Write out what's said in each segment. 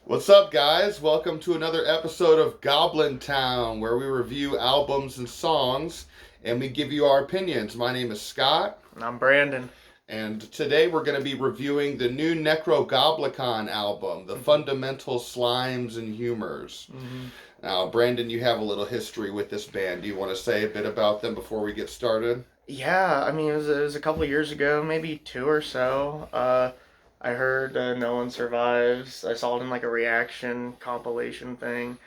What's up, guys? Welcome to another episode of Goblin Town, where we review albums and songs and we give you our opinions. My name is Scott. And I'm Brandon. And today we're going to be reviewing the new Nekrogoblikon album, The Fundamental Slimes and Humors. Now, Brandon, you have a little history with this band. Do you want to say a bit about them before we get started? Yeah, I mean, it was a couple of years ago, maybe two or so. I heard No One Survives. I saw it in like a reaction compilation thing.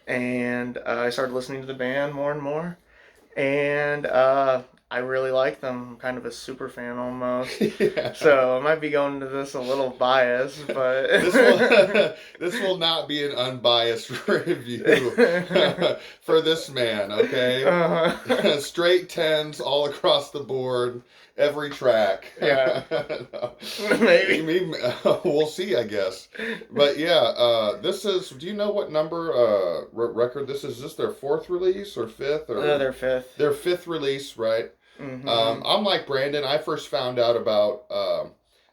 And I started listening to the band more and more. And I really like them. I'm kind of a super fan almost. Yeah. So I might be going into this a little biased, but this will not be an unbiased review for this man, okay? Uh-huh. Straight tens all across the board, every track. Yeah. No. Maybe. We'll see, I guess. But yeah, this is. Do you know what number record this is? Is this their fourth release or fifth or? No, they're fifth. Their fifth release, right? Mm-hmm. I'm like Brandon. I first found out about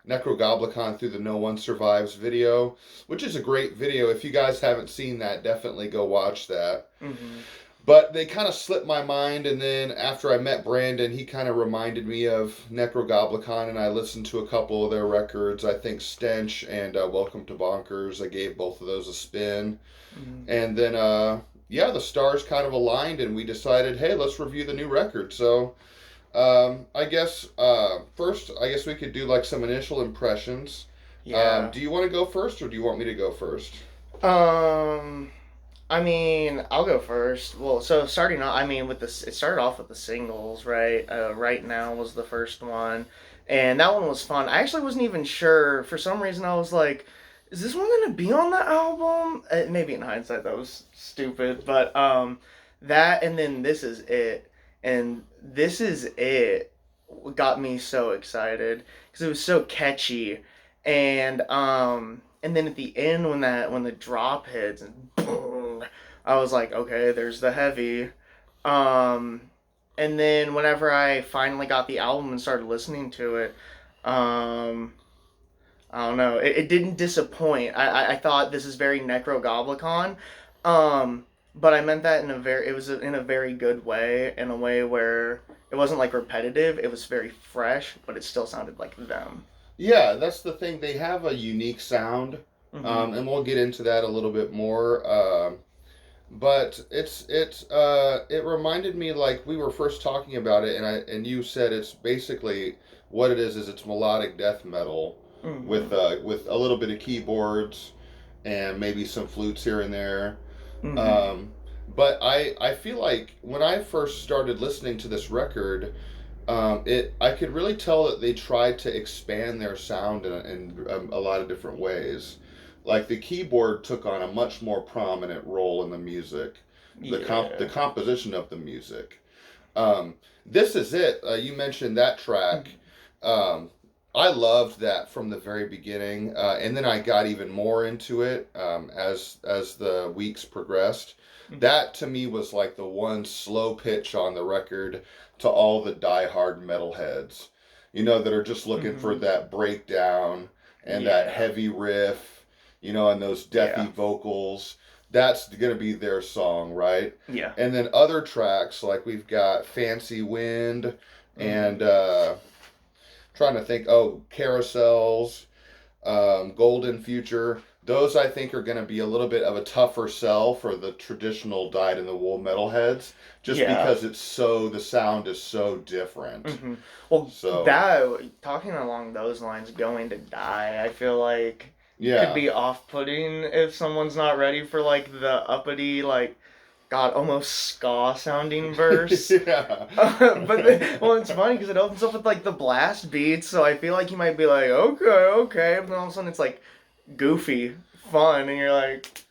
Nekrogoblikon through the No One Survives video, which is a great video. If you guys haven't seen that, definitely go watch that. Mm-hmm. But they kind of slipped my mind, and then after I met Brandon, he kind of reminded me of Nekrogoblikon, and I listened to a couple of their records. I think Stench and Welcome to Bonkers. I gave both of those a spin. Mm-hmm. And then, yeah, the stars kind of aligned, and we decided, hey, let's review the new record. So, I guess first, I guess we could do like some initial impressions. Yeah. Do you want to go first, or do you want me to go first? Um, I mean, I'll go first. Well, so starting off, I mean, with this, it started off with the singles, right? Right Now was the first one, and that one was fun. I actually wasn't even sure. For some reason, I was like, is this one gonna be on the album? Maybe in hindsight, that was stupid, but that and then This Is It, and This Is It got me so excited because it was so catchy, and then at the end when the drop hits and boom, I was like, okay, there's the heavy. Um, and then whenever I finally got the album and started listening to it, um, I don't know, it didn't disappoint. I thought this is very Necrogoblikon, but I meant that it was in a very good way, in a way where it wasn't like repetitive. It was very fresh, but it still sounded like them. Yeah, that's the thing. They have a unique sound, Mm-hmm. and we'll get into that a little bit more. But it reminded me like we were first talking about it, and you said it's basically what it is it's melodic death metal Mm-hmm. with a little bit of keyboards and maybe some flutes here and there. Mm-hmm. Um, but I feel like when I first started listening to this record, I could really tell that they tried to expand their sound in a lot of different ways. Like the keyboard took on a much more prominent role in the music, the Yeah. composition of the music. This Is It. You mentioned that track. Um, I loved that from the very beginning, and then I got even more into it as the weeks progressed. That to me was like the one slow pitch on the record to all the diehard metalheads, that are just looking for Mm-hmm. that breakdown and that Yeah. heavy riff, and those deathy Yeah. vocals. That's gonna be their song, right? Yeah. And then other tracks like we've got Fancy Wind Mm-hmm. and trying to think, oh, Carousels, Golden Future. Those I think are going to be a little bit of a tougher sell for the traditional dyed in the wool metalheads, just Yeah. because the sound is so different. Mm-hmm. Well, So that talking along those lines, Going to Die, I feel like could yeah, be off-putting if someone's not ready for like the uppity, like God, almost ska sounding verse. yeah, Well, it's funny because it opens up with like the blast beats, so I feel like you might be like, okay, okay, but then all of a sudden it's like goofy, fun, and you're like,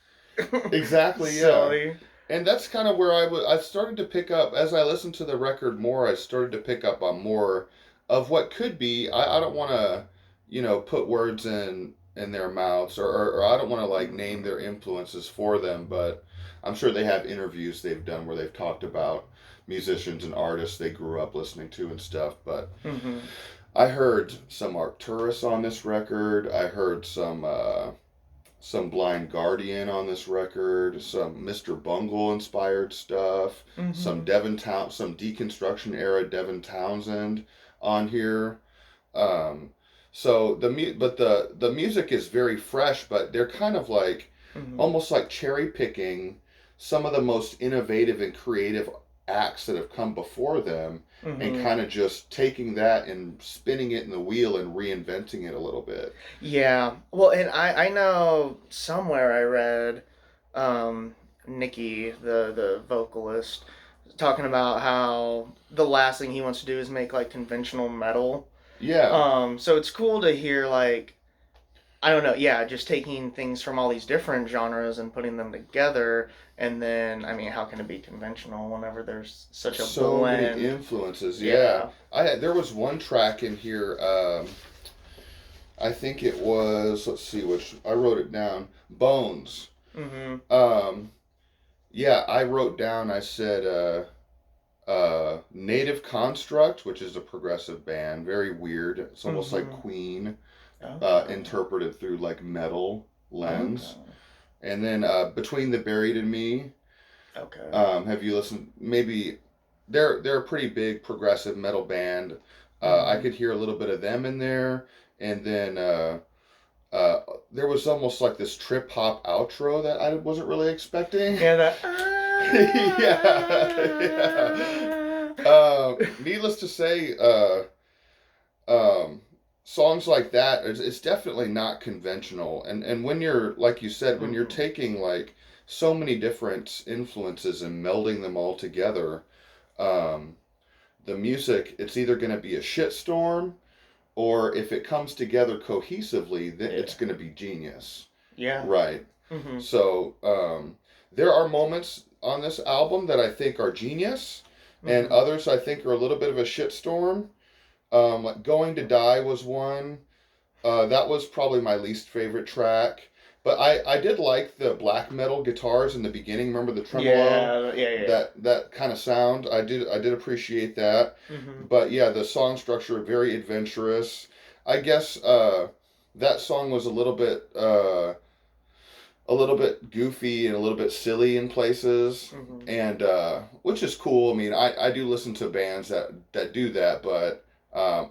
exactly, yeah. silly. And that's kind of where I started to pick up as I listened to the record more. I started to pick up on more of what could be. I don't want to, put words in their mouths, or I don't want to like name their influences for them, but I'm sure they have interviews they've done where they've talked about musicians and artists they grew up listening to and stuff. But Mm-hmm. I heard some Arcturus on this record. I heard some some Blind Guardian on this record, some Mr. Bungle inspired stuff, some some Deconstruction era Devin Townsend on here. Um, so the music is very fresh, but they're kind of like almost like cherry picking some of the most innovative and creative acts that have come before them, and kind of just taking that and spinning it in the wheel and reinventing it a little bit. Yeah. Well, and I know somewhere I read Nikki, the vocalist, talking about how the last thing he wants to do is make like conventional metal. Yeah. So it's cool to hear like I don't know, yeah, just taking things from all these different genres and putting them together, and then I mean, how can it be conventional whenever there's such a So many blend? influences. Yeah. Yeah. There was one track in here. I think it was, let's see which, I wrote it down. Bones. Mhm. Um, yeah, I wrote down, I said, Native Construct, which is a progressive band, very weird. It's almost like Queen, Okay. interpreted through like metal lens. Okay. And then Between the Buried and Me. Okay. Have you listened? Maybe they're a pretty big progressive metal band. I Mhm. could hear a little bit of them in there, and then uh, there was almost like this trip hop outro that I wasn't really expecting. Yeah, that. Yeah, yeah. Needless to say, um, songs like that, it's definitely not conventional. And when you're, like you said, when you're Mhm. taking like so many different influences and melding them all together, um, the music, it's either going to be a shitstorm, or if it comes together cohesively, then Yeah. it's going to be genius. Yeah. Right. Mhm. So there are moments on this album that I think are genius, and Mhm. others I think are a little bit of a shitstorm. Like Going to Die was one. That was probably my least favorite track. But I did like the black metal guitars in the beginning. Remember the tremolo? Yeah. Yeah. Yeah. That kind of sound. I did appreciate that. Mhm. But yeah, the song structure very adventurous. I guess that song was a little bit goofy and a little bit silly in places, Mhm. and which is cool. I mean, I do listen to bands that do that, but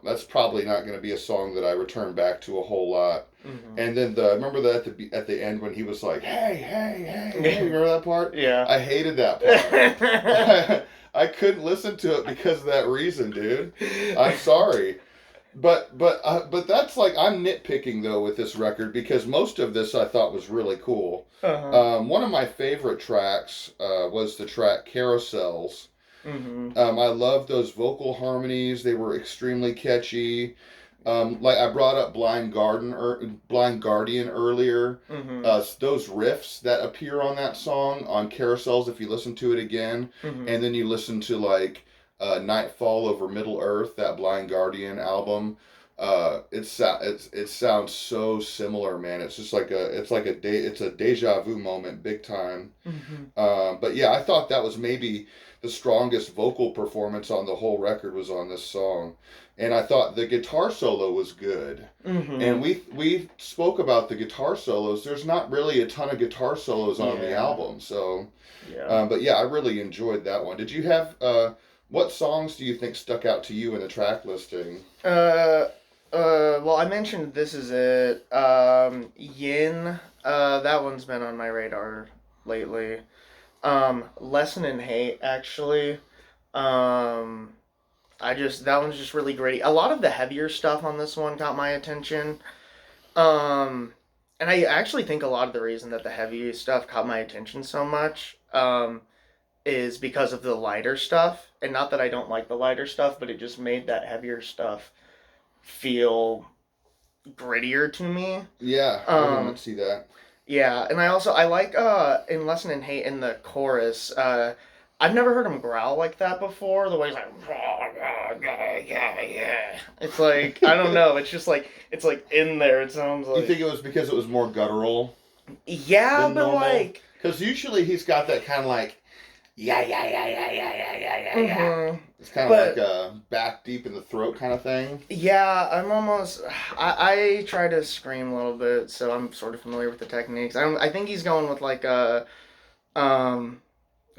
that's probably not going to be a song that I return back to a whole lot. Mhm. And then remember that at the end when he was like, "Hey, hey, hey, hey," remember that part? Yeah. I hated that part. I couldn't listen to it because of that reason, dude. I'm sorry. But that's like I'm nitpicking though with this record because most of this I thought was really cool. Uh-huh. One of my favorite tracks was the track Carousels. Mhm. I love those vocal harmonies. They were extremely catchy. Like I brought up Blind Guardian earlier. Mhm. Those riffs that appear on that song on Carousels, if you listen to it again, Mhm. and then you listen to like Nightfall over Middle Earth, that Blind Guardian album. It sounds so similar, man. It's just like it's a deja vu moment, big time. Mhm. But yeah, I thought that was maybe the strongest vocal performance on the whole record was on this song, and I thought the guitar solo was good. And Mhm. we spoke about the guitar solos. There's not really a ton of guitar solos on the Yeah. album, so. Yeah. But yeah, I really enjoyed that one. Did you have what songs do you think stuck out to you in the track listing? Uh. Well, I mentioned This Is It. Yin. That one's been on my radar lately. Lesson in Hate, actually. Um, that one's just really great. A lot of the heavier stuff on this one got my attention. Um, and I actually think a lot of the reason that the heavy stuff caught my attention so much, is because of the lighter stuff. And not that I don't like the lighter stuff, but it just made that heavier stuff feel grittier to me. Yeah, I can Um, see that. yeah, and I like in Lesson in Hate in the chorus. I've never heard him growl like that before. The way he's like, yeah. It's like I don't know. It's just like it's like in there. It sounds You think like it was because it was more guttural yeah, than but normal? like Because usually he's got that kind of like yeah, yeah, yeah, yeah, yeah, yeah, yeah, Mm-hmm. It's kind of like But a back deep in the throat kind of thing. yeah, I'm almost. I try to scream a little bit, so I'm sort of familiar with the techniques. I think he's going with like a um.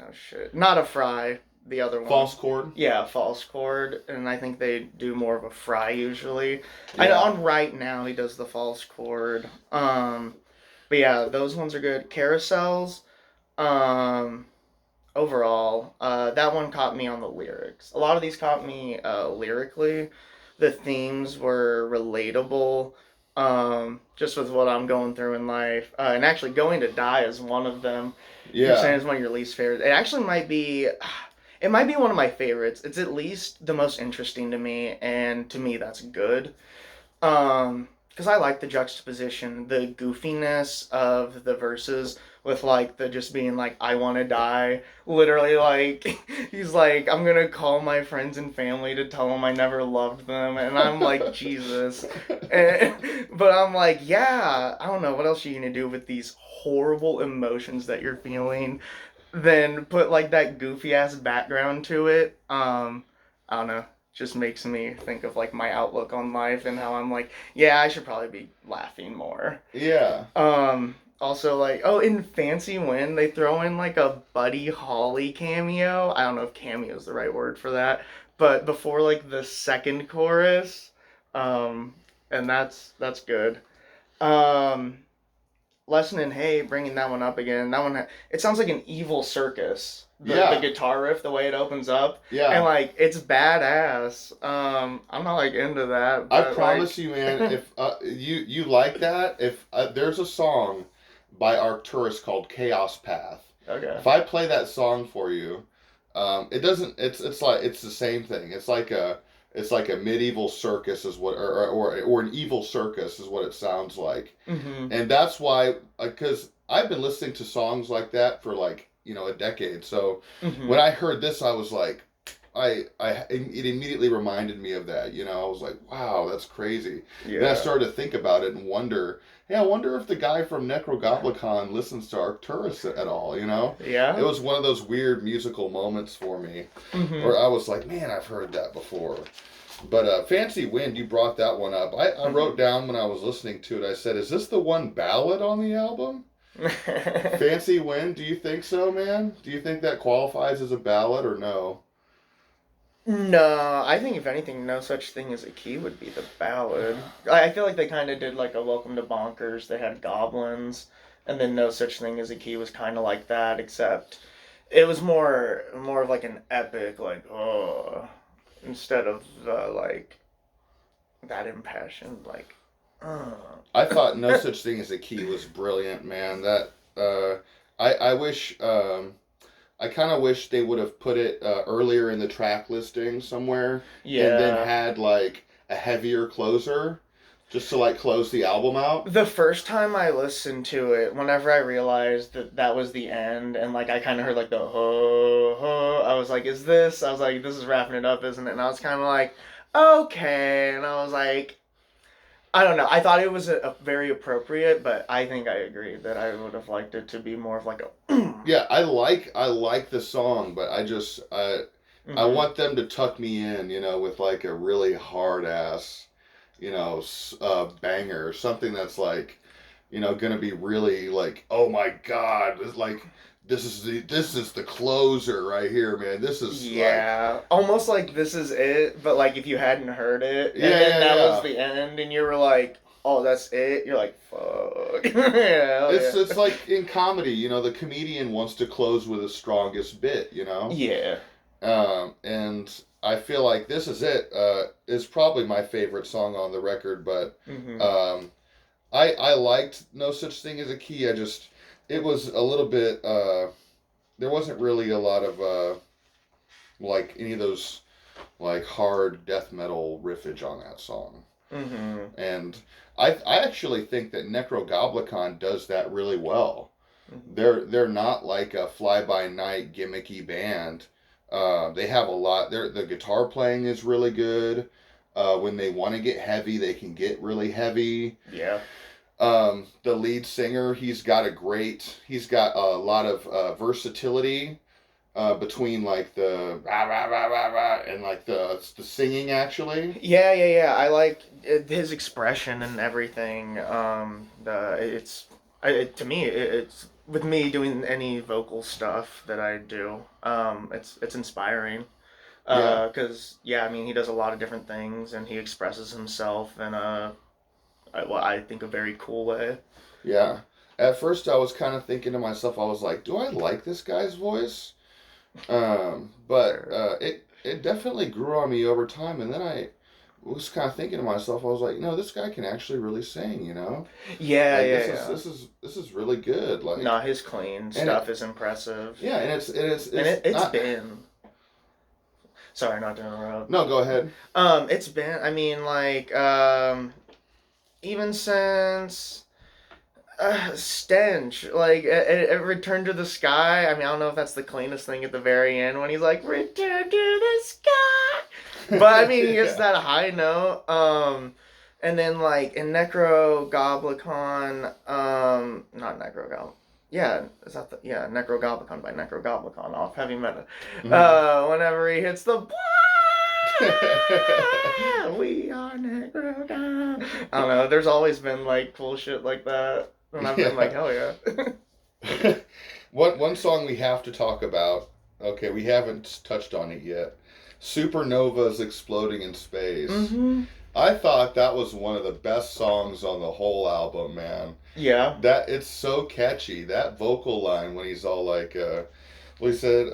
Oh shit! Not a fry. The other one. False chord. Yeah, false chord, and I think they do more of a fry usually. I know Yeah. on Right Now he does the false chord. But yeah, those ones are good. Carousels. Um, Overall, that one caught me on the lyrics. A lot of these caught me lyrically. The themes were relatable, just with what I'm going through in life. And actually, Going to Die is one of them. You're saying Yeah. it's one of your least favorites. It actually might be. It might be one of my favorites. It's at least the most interesting to me, and to me, that's good. Because I like the juxtaposition, the goofiness of the verses with like the just being like, I want to die. Literally, like, he's like, I'm gonna call my friends and family to tell them I never loved them. And I'm like, Jesus. But I'm like, yeah, I don't know. What else are you gonna do with these horrible emotions that you're feeling? Then put like that goofy ass background to it. I don't know, just makes me think of like my outlook on life and how I'm like, yeah, I should probably be laughing more. Yeah. Also like, oh, in Fancy Wind they throw in like a Buddy Holly cameo. I don't know if cameo is the right word for that, but before like the second chorus, um, and that's good. Um, Lesson in Hate, bringing that one up again. That one, it sounds like an Evil Circus. The Yeah. guitar riff, the way it opens up, and Yeah. like it's badass. I'm not like into that, I but promise like, you, man. If you like that, if there's a song by Arcturus called Chaos Path. okay, If I play that song for you, it doesn't. It's like it's the same thing. It's like a medieval circus is what or an evil circus is what it sounds like. mm-hmm, And that's why, because I've been listening to songs like that for like a decade. So mm-hmm, when I heard this, I was like, it immediately reminded me of that. I was like, wow, that's crazy. Then I yeah, started to think about it and wonder, hey, I wonder if the guy from Nekrogoblikon listens to Arcturus at all. It yeah, was one of those weird musical moments for me, mm-hmm, where I was like, man, I've heard that before. But Fancy Wind, you brought that one up. I wrote down when I was listening to it, I said, is this the one ballad on the album? mm-hmm. Fancy Wind, do you think so, man? Do you think that qualifies as a ballad or no? No, I think if anything, No Such Thing as a Key would be the ballad. I feel like they kind of did like a Welcome to Bonkers. They had goblins, and then No Such Thing as a Key was kind of like that, except it was more of like an epic, like oh, instead of like that impassioned, like oh. I thought No Such Thing as a Key was brilliant, man. That I wish I kind of wish they would have put it earlier in the track listing somewhere, and then Yeah. had like a heavier closer, just to like close the album out. The first time I listened to it, whenever I realized that that was the end, and like I kind of heard like the ho ho, I was like, "Is this?" I was like, "This is wrapping it up, isn't it?" And I was kind of like, "Okay," and I was like, "I don't know." I thought it was a very appropriate, but I think I agree that I would have liked it to be more of like a. Yeah, I like the song, but I hmm want them to tuck me in, with like a really hard ass, banger, something that's like, gonna be really like, oh my god, it's like this is the closer right here, man. This is like, Yeah, almost like This Is It, but like if you hadn't heard it, and yeah, then yeah, that was yeah. the end, and you were like, "Oh, that's it." You're like, "Fuck." Yeah, hell It's yeah. it's like in comedy, the comedian wants to close with his strongest bit. Yeah. And I feel like This Is It is probably my favorite song on the record, but Mhm. um, I liked No Such Thing as a Key. It was a little bit, there wasn't really a lot of, like, any of those, like, hard death metal riffage on that song. Mhm. And I actually think that Nekrogoblikon does that really well. Mhm. They're not like a fly by night gimmicky band. They have a lot. The guitar playing is really good. When they want to get heavy, they can get really heavy. Yeah. The lead singer, he's got a lot of versatility. between like the rah, rah, rah, rah, rah, and like the singing actually. Yeah. I like his expression and everything. To me, it's with me doing any vocal stuff that I do. It's inspiring. Yeah, Because yeah, I mean, he does a lot of different things, and he expresses himself in I think a very cool way. yeah. At first, I was kind of thinking to myself, I was like, do I like this guy's voice? But Sure. it definitely grew on me over time, and then I was kind of thinking to myself, I was like, no, this guy can actually really sing, you know? Yeah, Like yeah, yeah. this is really good. No, Like, his clean and stuff is impressive, yeah, and and it's it's not. been. Sorry, not to interrupt. No, go ahead. It's been. I mean, like, even since Stench, like Return to the Sky. I mean, I don't know if that's the cleanest thing at the very end when he's like Return to the Sky, but I mean, he gets Yeah. that high note. And then like in Nekrogoblikon, not Nekrogoblikon. Yeah, is that the yeah Nekrogoblikon by Nekrogoblikon off Heavy Metal. Mhm. Whenever he hits the we are Necrogon. I don't know. There's always been like cool shit like that, and I've been like, Yeah. hell yeah. One song we have to talk about. Okay, we haven't touched on it yet. Supernovas exploding in space. Mm-hmm. I thought that was one of the best songs on the whole album, man. Yeah. That it's so catchy. That vocal line when he's all like, what he said,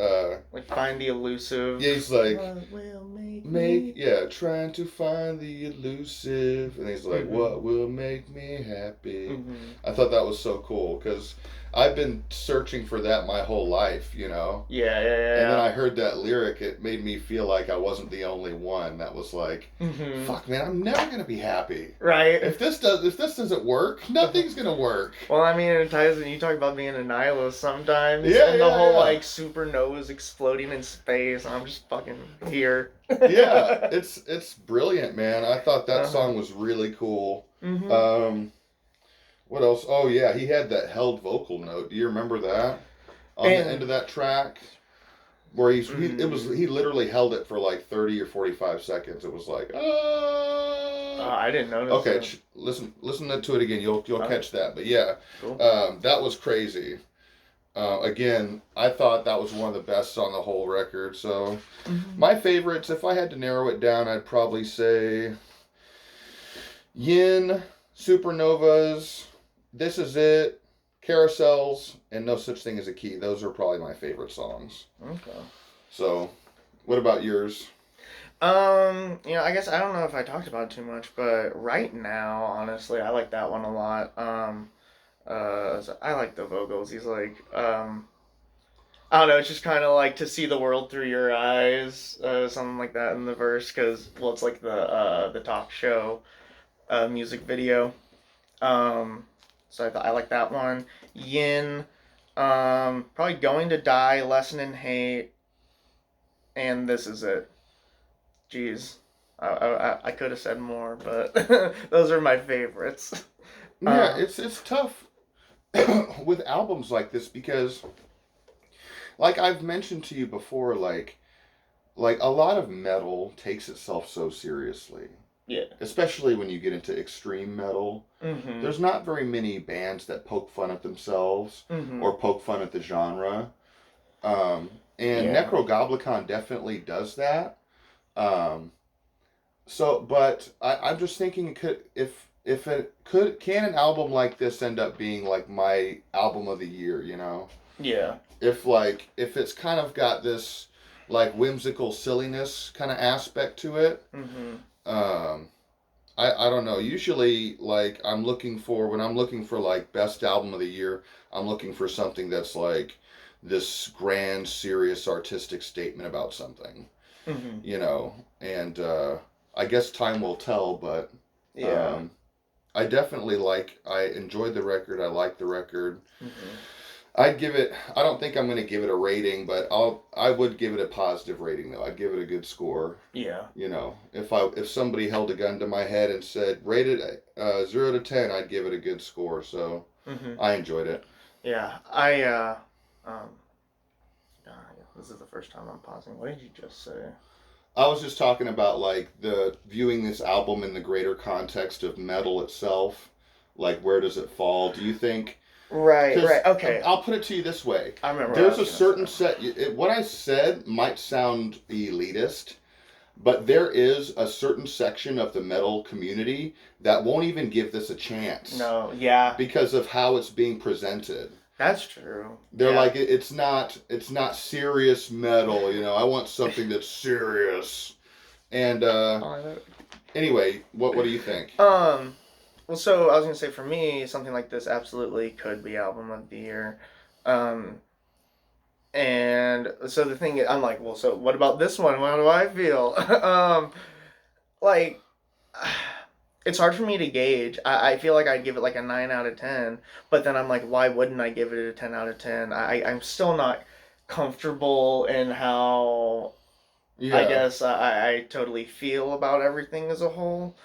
Like find the elusive. yeah, he's like, What will make me? yeah, trying to find the elusive, and he's like, Mm-hmm. what will make me happy? Mm-hmm. I thought that was so cool because I've been searching for that my whole life, you know. And then Yeah. I heard that lyric, it made me feel like I wasn't the only one that was like, Mm-hmm. fuck man, I'm never gonna be happy. Right. If this doesn't work, nothing's gonna work. Well, I mean, it ties in. You talk about being a nihilist sometimes, Yeah, and the yeah, whole yeah. like supernovas exploding in space, and I'm just fucking here. Yeah, it's brilliant, man. I thought that Uh-huh. song was really cool. Mm-hmm. Um, what else? Oh yeah, he had that held vocal note. Do you remember that on the end And of that track where mm, he literally held it for like 30 or 45 seconds. It was like I didn't notice okay, that. listen to it again. You'll Okay, catch that. But yeah, cool. that was crazy. Again, I thought that was one of the best on the whole record. So Mm-hmm. my favorites, if I had to narrow it down, I'd probably say Yin, Supernovas, This Is It, Carousels, and No Such Thing as a Key. Those are probably my favorite songs. Okay. So, what about yours? I guess I don't know if I talked about it too much, but right now, honestly, I like that one a lot. I like the vocals. He's like, I don't know, it's just kind of like to see the world through your eyes, something like that in the verse, because well, it's like the talk show, music video. Um, so I like that one. Yin, probably going to die, lesson in hate, and this is it. Jeez, I could have said more, but those are my favorites. Yeah, Uh, it's tough with albums like this because, like I've mentioned to you before, like a lot of metal takes itself so seriously, yeah. especially when you get into extreme metal. Mhm. There's not very many bands that poke fun at themselves Mhm. or poke fun at the genre. Um, and Yeah. Nekrogoblikon definitely does that. Um, but I'm just thinking, if it could, can an album like this end up being like my album of the year? You know, Yeah. if it's kind of got this like whimsical silliness kind of aspect to it. Mhm. Um, I don't know. Usually, like when I'm looking for like best album of the year, I'm looking for something that's like this grand, serious, artistic statement about something, Mhm. you know. And I guess time will tell, but Yeah. um, I enjoyed the record. I like the record. Mhm. I'd give it. I don't think I'm going to give it a rating, but I would give it a positive rating though. I'd give it a good score. Yeah. You know, if somebody held a gun to my head and said rate it 0 to 10, I'd give it a good score. So Mhm. I enjoyed it. Yeah. I um This is the first time I'm pausing. What did you just say? I was just talking about like the viewing this album in the greater context of metal itself. Like, where does it fall? Do you think? Right, Because okay. I'll put it to you this way: I remember. there's a certain set. What I said might sound elitist, but there is a certain section of the metal community that won't even give this a chance. No, yeah. Because of how it's being presented. That's true. They're like, it's not serious metal, you know. I want something that's serious. And anyway, what do you think? Well, so I was gonna say, for me, something like this absolutely could be album of the year. And so the thing is, I'm like, well, so what about this one? How do I feel? Like, it's hard for me to gauge. I feel like I'd give it like a 9 out of 10, but then I'm like, why wouldn't I give it a 10 out of 10? I'm still not comfortable in how, I guess, I totally feel about everything as a whole.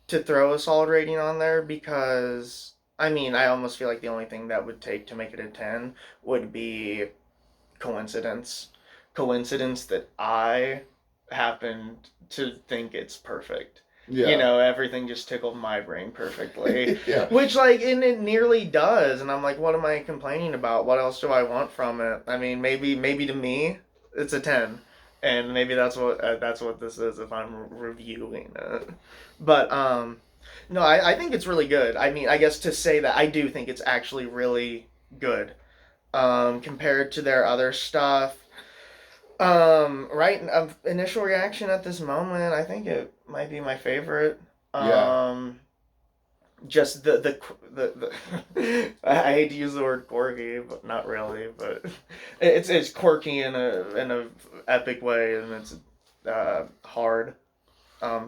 To throw a solid rating on there, because I mean, I almost feel like the only thing that would take to make it a 10 would be coincidence. Coincidence that I happened to think it's perfect. Yeah. You know, everything just tickled my brain perfectly. Yeah. Which, like, and it nearly does. And I'm like, what am I complaining about? What else do I want from it? I mean, maybe to me, it's a 10. And maybe that's what this is if I'm reviewing it. But, no, I think it's really good. I mean, I guess to say that, I do think it's actually really good. Compared to their other stuff. Right, initial reaction at this moment, I think it might be my favorite. Just the I hate to use the word quirky, but not really. But it's quirky in a epic way, and it's hard,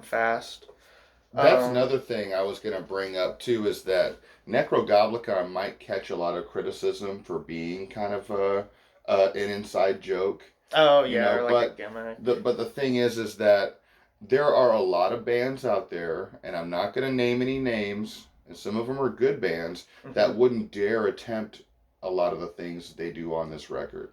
fast. That's another thing I was gonna bring up too, is that Nekrogoblikon might catch a lot of criticism for being kind of an inside joke. Oh yeah, or like a gimmick. But the thing is that there are a lot of bands out there, and I'm not going to name any names, and some of them are good bands, that wouldn't dare attempt a lot of the things they do on this record.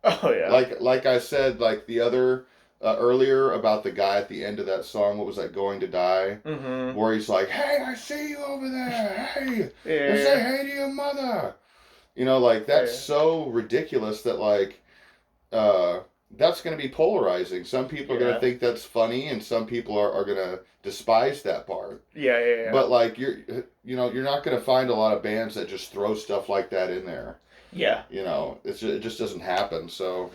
Oh yeah. Like I said, like the other earlier about the guy at the end of that song, what was that, Going to Die? Mm-hmm. Where he's like, hey, I see you over there. Hey, say hey to your mother. You know, like, that's so ridiculous that, like, that's going to be polarizing. Some people are going to think that's funny, and some people are going to despise that part. Yeah. But like, you're not going to find a lot of bands that just throw stuff like that in there. Yeah. You know, it just doesn't happen. So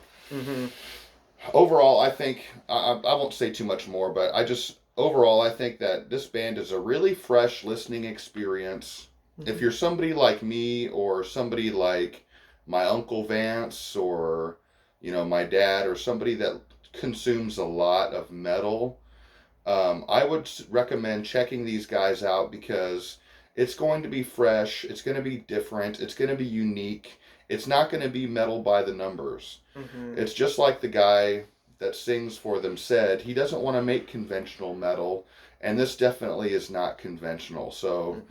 overall, I think I won't say too much more, but overall I think that this band is a really fresh listening experience. If you're somebody like me, or somebody like my Uncle Vance, or my dad, or somebody that consumes a lot of metal, I would recommend checking these guys out, because it's going to be fresh, it's going to be different, it's going to be unique. It's not going to be metal by the numbers. It's just like the guy that sings for them said, he doesn't want to make conventional metal, and this definitely is not conventional. So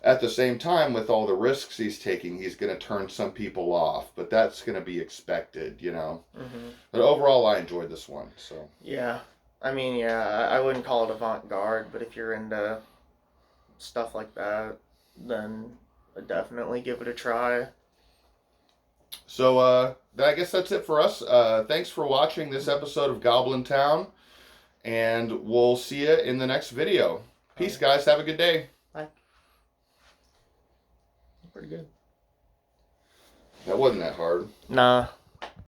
at the same time, with all the risks he's taking, he's going to turn some people off, but that's going to be expected, But overall, I enjoyed this one. So yeah, I mean, I wouldn't call it avant-garde, but if you're into stuff like that, then I'd definitely give it a try. So I guess that's it for us. Thanks for watching this episode of Goblin Town, and we'll see you in the next video. Peace, guys. Have a good day. Bye. Pretty good. That wasn't that hard. Nah.